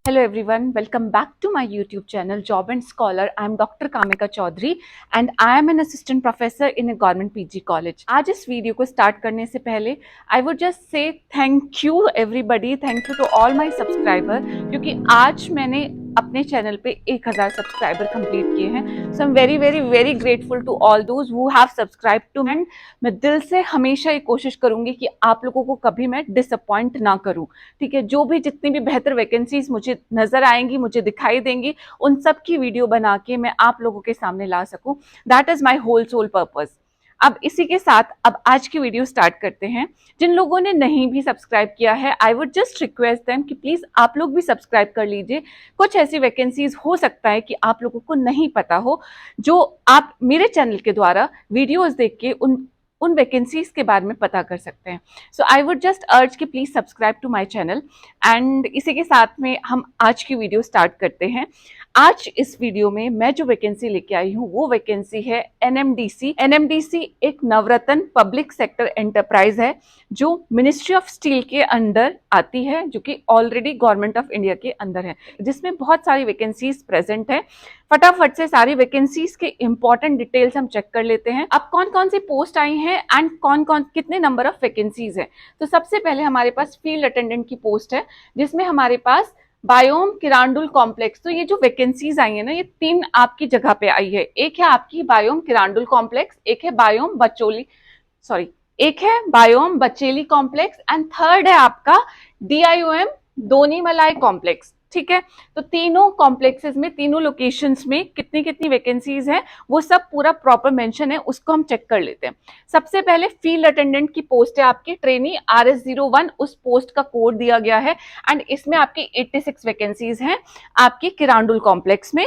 Hello everyone, welcome back to my YouTube channel Job and Scholar. I am Dr. Kamika Chaudhary and I am an assistant professor in a government PG college. आज इस video को start करने से पहले I would just say thank you everybody, thank you to all my subscriber क्योंकि आज मैंने अपने चैनल पे 1000 सब्सक्राइबर कंप्लीट किए हैं. So I am very very very grateful to all those who have subscribe to me. मैं दिल से हमेशा ये कोशिश करूंगी कि आप लोगों को कभी मैं डिसअपॉइंट ना करूं. ठीक है, जो भी जितनी भी बेहतर वैकेंसीज मुझे नजर आएंगी, मुझे दिखाई देंगी, उन सब की वीडियो बना के मैं आप लोगों के सामने ला सकूं. That is my whole soul purpose. अब इसी के साथ अब आज की वीडियो स्टार्ट करते हैं. जिन लोगों ने नहीं भी सब्सक्राइब किया है, I would just request them कि प्लीज आप लोग भी सब्सक्राइब कर लीजिए. कुछ ऐसी वैकेंसीज हो सकता है कि आप लोगों को नहीं पता हो, जो आप मेरे चैनल के द्वारा वीडियोस देख के उन वैकेंसीज के बारे में पता कर सकते हैं. So I would just urge कि please subscribe to my channel. And इसी के साथ में हम आज की वीडियो स्टार्ट करते हैं. आज इस वीडियो में मैं जो वैकेंसी लेके आई हूँ वो वैकेंसी है एनएमडीसी. एनएमडीसी एक नवरत्न पब्लिक सेक्टर एंटरप्राइज है जो मिनिस्ट्री ऑफ स्टील के अंडर आती है, जो कि ऑलरेडी गवर्नमेंट ऑफ इंडिया के अंदर है, जिसमें बहुत सारी वैकेंसीज प्रेजेंट है. फटाफट से सारी वैकेंसीज के इंपॉर्टेंट डिटेल्स हम चेक कर लेते हैं. अब कौन कौन सी पोस्ट आई हैं एंड कौन कौन कितने नंबर ऑफ वैकेंसीज है. तो सबसे पहले हमारे पास फील्ड अटेंडेंट की पोस्ट है, जिसमें हमारे पास बायोम किरांडुल कॉम्प्लेक्स. तो ये जो वैकेंसीज आई है ना, ये 3 आपकी जगह पे आई है. एक है आपकी बायोम किरांडुल कॉम्प्लेक्स, एक है biome Bacheli complex and third है आपका DIOM दोनीमलाई कॉम्प्लेक्स. ठीक है, तो तीनों कॉम्प्लेक्सेस में, तीनों लोकेशंस में कितनी कितनी वैकेंसीज हैं वो सब पूरा प्रॉपर मेंशन है, उसको हम चेक कर लेते हैं. सबसे पहले फील्ड अटेंडेंट की पोस्ट है आपकी ट्रेनी RS01, उस पोस्ट का कोड दिया गया है. एंड इसमें आपकी 86 वैकेंसीज हैं आपकी किरांडुल कॉम्प्लेक्स में,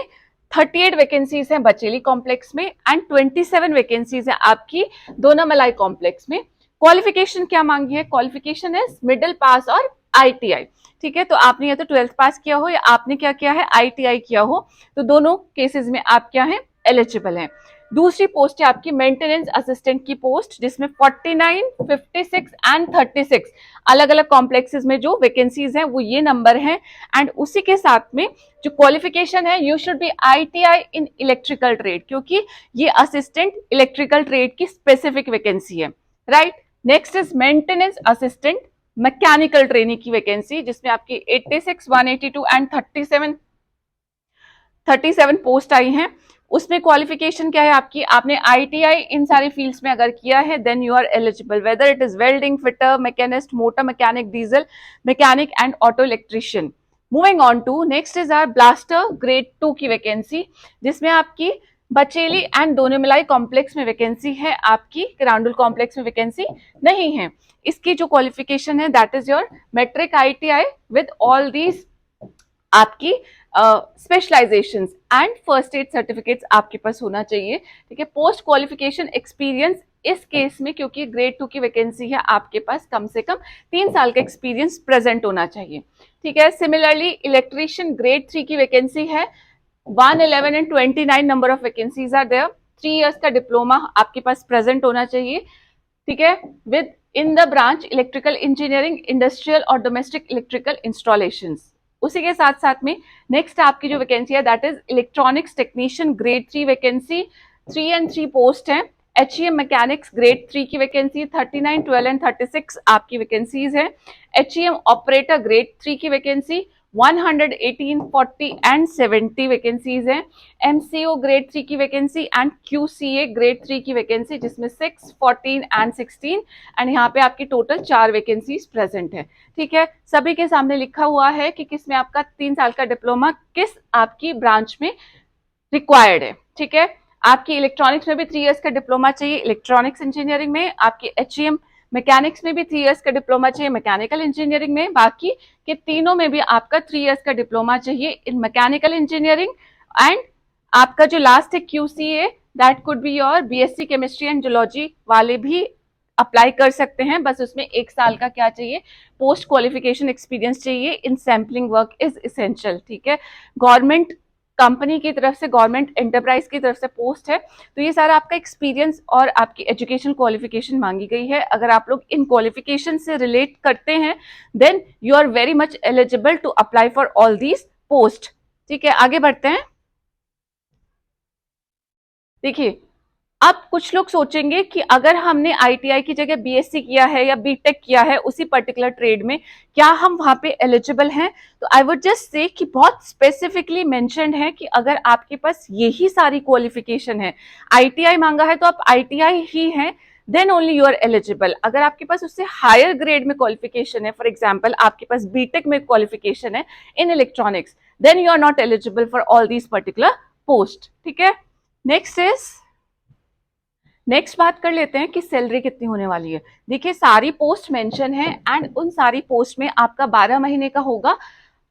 38 वैकेंसीज हैं बचेली कॉम्प्लेक्स में एंड 27 वैकेंसीज हैं आपकी दोनामलाई कॉम्प्लेक्स में. क्वालिफिकेशन क्या मांगी है? क्वालिफिकेशन है मिडिल पास और ITI. ठीक है, तो आपने या तो 12th पास किया हो या आपने क्या किया है, ITI किया हो, तो दोनों केसेस में आप क्या है, एलिजिबल हैं. दूसरी पोस्ट है आपकी मेंटेनेंस असिस्टेंट की पोस्ट, जिसमें 49, 56 एंड 36 अलग अलग कॉम्प्लेक्सेस में जो वैकेंसीज हैं वो ये नंबर हैं. एंड उसी के साथ में जो क्वालिफिकेशन है, you should be ITI in electrical trade, क्योंकि ये असिस्टेंट इलेक्ट्रिकल ट्रेड की स्पेसिफिक वैकेंसी है. Right, next is maintenance assistant mechanical training की वैकेंसी, जिसमें आपकी 86, 182 एंड 37 पोस्ट आई हैं. उसमें क्वालिफिकेशन क्या है आपकी, आपने ITI इन सारे फील्ड्स में अगर किया है then you are eligible, whether it is welding, fitter, machinist, motor mechanic, diesel mechanic and auto electrician. Moving on to next is R blaster grade 2 की वैकेंसी, जिसमें आपकी बचेली एंड दोनीमलाई कॉम्प्लेक्स में वैकेंसी है, आपकी किरांडुल कॉम्प्लेक्स में वैकेंसी नहीं है. इसकी जो क्वालिफिकेशन है that is your matric ITI with all these आपकी specialisations and first aid certificates आपके पास होना चाहिए. ठीक है, पोस्ट क्वालिफिकेशन एक्सपीरियंस इस केस में, क्योंकि ग्रेड 2 की वैकेंसी है, आपके पास कम से कम 3 साल का एक्सपीरियंस प्रेजेंट होना चाहिए. ठीक है, सिमिलरली इलेक्ट्रीशियन ग्रेड 3 की वैकेंसी है, 111 and 29 number of vacancies are there. 3 years का डिप्लोमा आपके पास प्रेजेंट होना चाहिए. ठीक है, with in the branch electrical engineering, industrial और डोमेस्टिक इलेक्ट्रिकल इंस्टॉलेशंस. उसी के साथ साथ में नेक्स्ट आपकी जो वैकेंसी है that is electronics technician grade 3 vacancy, 3 and 3 post है. HEM मैकेनिक्स ग्रेड 3 की वैकेंसी, 39, 12 एंड 36 आपकी वैकेंसीज है. HEM ऑपरेटर ग्रेड 3 की वैकेंसी, 118, 40 एंड 70 वैकेंसीज हैं. MCO ग्रेड 3 की वैकेंसी एंड QCA ग्रेड 3 की वैकेंसी, जिसमें 6, 14 एंड 16 एंड यहाँ पे आपकी टोटल 4 वैकेंसीज प्रेजेंट है. ठीक है, सभी के सामने लिखा हुआ है कि किस में आपका 3 साल का डिप्लोमा किस आपकी ब्रांच में रिक्वायर्ड है. ठीक है, आपकी इलेक्ट्रॉनिक्स में भी 3 इयर्स का डिप्लोमा चाहिए इलेक्ट्रॉनिक्स इंजीनियरिंग में, आपकी HEM मैकेनिक्स में भी 3 इयर्स का डिप्लोमा चाहिए मैकेनिकल इंजीनियरिंग में, बाकी के तीनों में भी आपका 3 इयर्स का डिप्लोमा चाहिए इन मैकेनिकल इंजीनियरिंग. एंड आपका जो लास्ट है QCA, that could be your BSc chemistry and zoology वाले भी अप्लाई कर सकते हैं, बस उसमें 1 साल का क्या चाहिए, पोस्ट क्वालिफिकेशन एक्सपीरियंस चाहिए इन सैम्पलिंग वर्क इज इसेंशियल. ठीक है, गवर्नमेंट कंपनी की तरफ से, गवर्नमेंट एंटरप्राइज की तरफ से पोस्ट है, तो ये सारा आपका एक्सपीरियंस और आपकी एजुकेशन क्वालिफिकेशन मांगी गई है। अगर आप लोग इन क्वालिफिकेशन से रिलेट करते हैं then you are very much eligible to apply for all these post. ठीक है, आगे बढ़ते हैं। देखिए, अब कुछ लोग सोचेंगे कि अगर हमने आईटीआई की जगह बीएससी किया है या बीटेक किया है उसी पर्टिकुलर ट्रेड में, क्या हम वहां पे एलिजिबल हैं? तो आई वुड जस्ट से कि बहुत स्पेसिफिकली मेंशन्ड है कि अगर आपके पास यही सारी क्वालिफिकेशन है, आईटीआई मांगा है तो आप आईटीआई ही हैं, then only you are eligible. अगर आपके पास उससे हायर ग्रेड में क्वालिफिकेशन है, फॉर एग्जाम्पल आपके पास बीटेक में क्वालिफिकेशन है in electronics, then you are not eligible for all these particular post. ठीक है, नेक्स्ट बात कर लेते हैं कि सैलरी कितनी होने वाली है। देखिए, सारी पोस्ट मेंशन है एंड उन सारी पोस्ट में आपका 12 महीने का होगा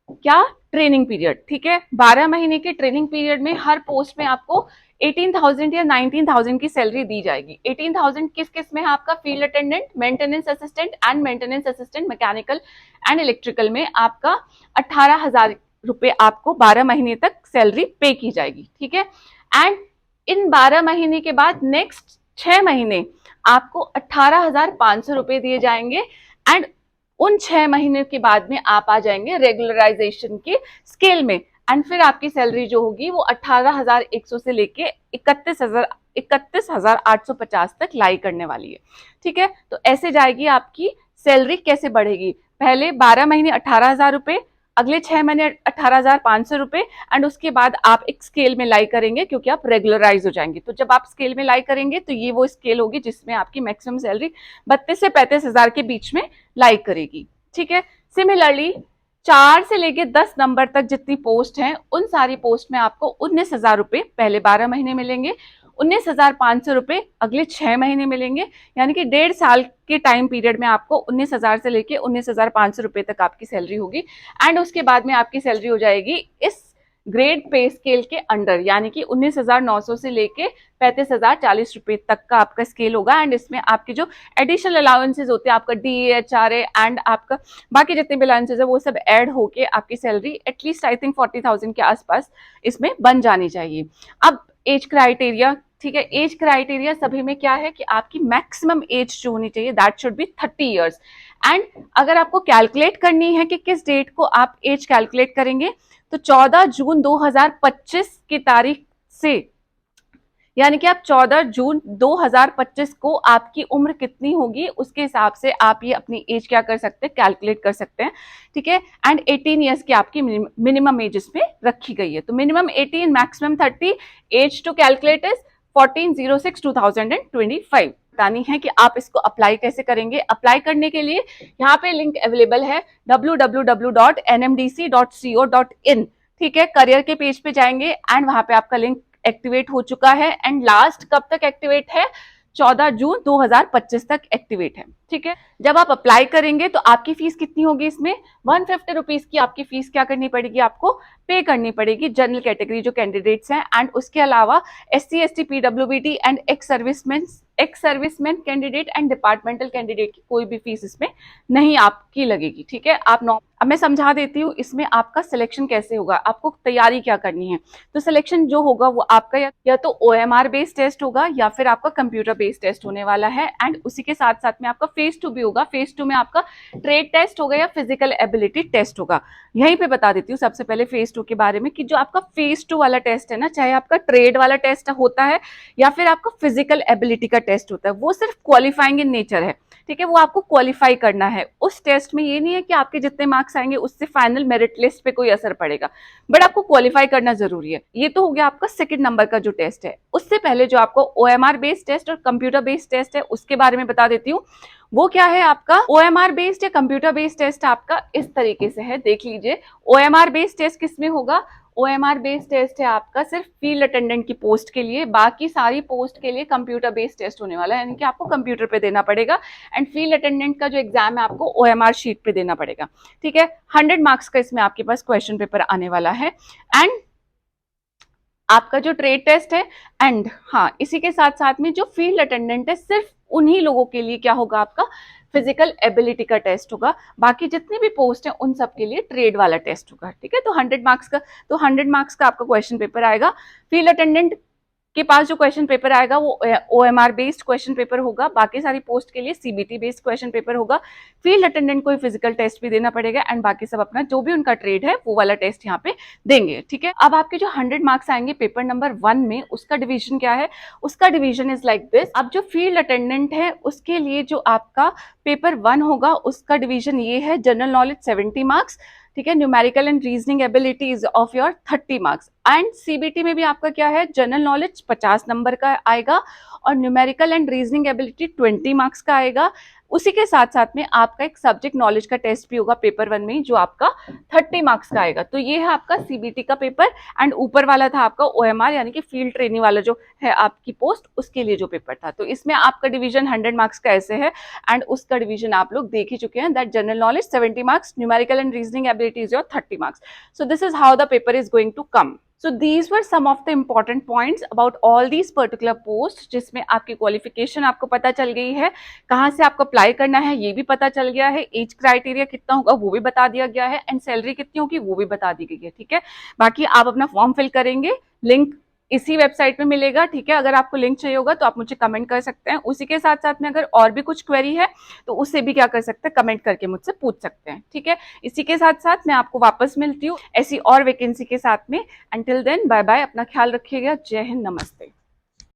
क्या, ट्रेनिंग पीरियड। ठीक है, 12 महीने के ट्रेनिंग पीरियड में हर पोस्ट में आपको 18,000 या 19,000 की सैलरी दी जाएगी। 18,000 किस किस में है आपका, field attendant, maintenance assistant and maintenance assistant mechanical and electrical में आपका 18,000 रुपए आपको 12 महीने तक सैलरी पे की जाएगी। ठीक है, एंड इन 12 महीने के बाद नेक्स्ट 6 महीने आपको 18,500 रुपए दिए जाएंगे एंड उन 6 महीने के बाद में आप आ जाएंगे रेगुलराइजेशन के स्केल में एंड फिर आपकी सैलरी जो होगी वो 18,100 से लेके 31,850 तक लाई करने वाली है। ठीक है, तो ऐसे जाएगी आपकी सैलरी। कैसे बढ़ेगी, पहले 12 महीने 18,000 रुपए, अगले 6 महीने 18,500 रुपए एंड उसके बाद आप एक स्केल में लाई करेंगे क्योंकि आप रेगुलराइज हो जाएंगे। तो जब आप स्केल में लाई करेंगे तो ये वो स्केल होगी जिसमें आपकी मैक्सिमम सैलरी 32 से 35,000 के बीच में लाई करेगी। ठीक है, सिमिलरली 4 से लेके 10 नंबर तक जितनी पोस्ट हैं उन सारी पोस्ट में आपको 19,000 रुपए पहले 12 महीने मिलेंगे, 19,500 रुपए अगले 6 महीने मिलेंगे, यानी कि 1.5 साल के टाइम पीरियड में आपको 19,000 से लेके 19,500 रुपए तक आपकी सैलरी होगी एंड उसके बाद में आपकी सैलरी हो जाएगी इस ग्रेड पे स्केल के अंडर, यानी कि 19,900 से लेके 35,040 रुपए तक का आपका स्केल होगा एंड इसमें आपके जो एडिशनल अलाउंसेज होते हैं, आपका डीए, एचआरए एंड आपका बाकी जितने भी अलाउंसेज है वो सब ऐड होके आपकी सैलरी एटलीस्ट आई थिंक 40,000 के आसपास इसमें बन जानी चाहिए। अब एज क्राइटेरिया, ठीक है, एज क्राइटेरिया सभी में क्या है कि आपकी मैक्सिमम एज जो होनी चाहिए that should be 30 years and अगर आपको कैलकुलेट करनी है कि किस डेट को आप एज कैलकुलेट करेंगे तो 14 जून 2025 की तारीख से, यानी कि आप 14 जून 2025 को आपकी उम्र कितनी होगी उसके हिसाब से आप ये अपनी एज क्या कर सकते हैं, कैलकुलेट कर सकते हैं। ठीक है, एंड 18 ईयर्स की आपकी मिनिमम एज इसमें रखी गई है। तो minimum 18, maximum 30, age to calculate is 14/06/2025। बतानी है कि आप इसको अप्लाई कैसे करेंगे। अप्लाई करने के लिए यहाँ पे लिंक अवेलेबल है www.nmdc.co.in। ठीक है, करियर के पेज पे जाएंगे एंड वहां पे आपका लिंक एक्टिवेट हो चुका है एंड लास्ट कब तक एक्टिवेट है, 14 जून 2025 तक एक्टिवेट है। ठीक है, जब आप अप्लाई करेंगे तो आपकी फीस कितनी होगी, इसमें 150 रुपीज की आपकी फीस क्या करनी पड़ेगी, आपको पे करनी पड़ेगी जनरल कैटेगरी जो कैंडिडेट्स हैं एंड उसके अलावा SC ST PWD and ex serviceman candidate and departmental candidate की कोई भी फीस इसमें नहीं आपकी लगेगी। ठीक है, अब मैं समझा देती हूँ इसमें आपका सिलेक्शन कैसे होगा, आपको तैयारी क्या करनी है। तो सिलेक्शन जो होगा वो आपका या तो OMR बेस्ड टेस्ट होगा या फिर आपका कंप्यूटर बेस्ड टेस्ट होने वाला है एंड उसी के साथ साथ में आपका फेज 2 भी होगा। फेज 2 में आपका ट्रेड टेस्ट होगा या फिजिकल एबिलिटी टेस्ट होगा। यहीं पे बता देती हूँ सबसे पहले फेज 2 के बारे में कि जो आपका फेज 2 वाला टेस्ट है ना, चाहे आपका ट्रेड वाला टेस्ट होता है या फिर आपका फिजिकल एबिलिटी का टेस्ट होता है, वो सिर्फ क्वालिफाइंग इन नेचर है। ठीक है, वो आपको क्वालिफाई करना है। उस टेस्ट में ये नहीं है कि आपके जितने मार्क्स आएंगे उससे फाइनल मेरिट लिस्ट पे कोई असर पड़ेगा, बट आपको क्वालिफाई करना जरूरी है। ये तो हो गया आपका सेकंड नंबर का जो टेस्ट है। उससे पहले जो आपको OMR बेस्ड टेस्ट और कंप्यूटर बेस्ड टेस्ट है उसके बारे में बता देती हूँ। वो क्या है आपका OMR बेस्ड या कंप्यूटर बेस्ड टेस्ट आपका इस तरीके से है, देख लीजिए। OMR बेस्ड टेस्ट किसमें होगा, OMR बेस्ड टेस्ट है आपका सिर्फ फील्ड अटेंडेंट की पोस्ट के लिए, बाकी सारी पोस्ट के लिए कंप्यूटर बेस्ड टेस्ट होने वाला है, यानी कि आपको कंप्यूटर पे देना पड़ेगा एंड फील्ड अटेंडेंट का जो एग्जाम है आपको OMR शीट पे देना पड़ेगा। ठीक है, 100 मार्क्स का इसमें आपके पास क्वेश्चन पेपर आने वाला है एंड आपका जो ट्रेड टेस्ट है, एंड हाँ इसी के साथ साथ में जो फील्ड अटेंडेंट है सिर्फ उन्हीं लोगों के लिए क्या होगा, आपका फिजिकल एबिलिटी का टेस्ट होगा। बाकी जितनी भी पोस्ट है उन सब के लिए ट्रेड वाला टेस्ट होगा, ठीक है। तो 100 मार्क्स का आपका क्वेश्चन पेपर आएगा। फील्ड अटेंडेंट के पास जो क्वेश्चन पेपर आएगा वो OMR बेस्ड क्वेश्चन पेपर होगा, बाकी सारी पोस्ट के लिए CBT बेस्ड क्वेश्चन पेपर होगा। फील्ड अटेंडेंट को ही फिजिकल टेस्ट भी देना पड़ेगा, एंड बाकी सब अपना जो भी उनका ट्रेड है वो वाला टेस्ट यहाँ पे देंगे, ठीक है। अब आपके जो 100 मार्क्स आएंगे पेपर नंबर 1 में, उसका डिवीजन क्या है, उसका डिवीजन इज लाइक दिस। अब जो फील्ड अटेंडेंट है उसके लिए जो आपका पेपर 1 होगा उसका डिवीजन ये है, जनरल नॉलेज 70 मार्क्स, ठीक है, numerical and reasoning abilities of your 30 marks, and CBT में भी आपका क्या है, जनरल नॉलेज 50 नंबर का आएगा और numerical and reasoning ability 20 marks का आएगा। उसी के साथ साथ में आपका एक सब्जेक्ट नॉलेज का टेस्ट भी होगा पेपर 1 में जो आपका 30 मार्क्स का आएगा। तो ये है आपका CBT का पेपर, एंड ऊपर वाला था आपका OMR यानी कि फील्ड ट्रेनिंग वाला जो है आपकी पोस्ट, उसके लिए जो पेपर था। तो इसमें आपका डिवीजन 100 मार्क्स का ऐसे है, एंड उसका डिवीजन आप लोग देख ही चुके हैं, that general knowledge 70 marks, numerical and reasoning ability is your 30 marks. So this is how the paper is going to come. So these were some of the important points about all these particular posts, जिसमें आपकी qualification आपको पता चल गई है, कहाँ से आपको अप्लाई करना है ये भी पता चल गया है, एज क्राइटेरिया कितना होगा वो भी बता दिया गया है, एंड सैलरी कितनी होगी वो भी बता दी गई है, ठीक है। बाकी आप अपना फॉर्म फिल करेंगे, लिंक इसी वेबसाइट में मिलेगा, ठीक है। अगर आपको लिंक चाहिए होगा तो आप मुझे कमेंट कर सकते हैं। उसी के साथ साथ में अगर और भी कुछ क्वेरी है तो उससे भी क्या कर सकते हैं, कमेंट करके मुझसे पूछ सकते हैं, ठीक है। इसी के साथ साथ मैं आपको वापस मिलती हूँ ऐसी और वैकेंसी के साथ में। अंटिल देन बाय बाय, अपना ख्याल रखिएगा। जय हिंद, नमस्ते।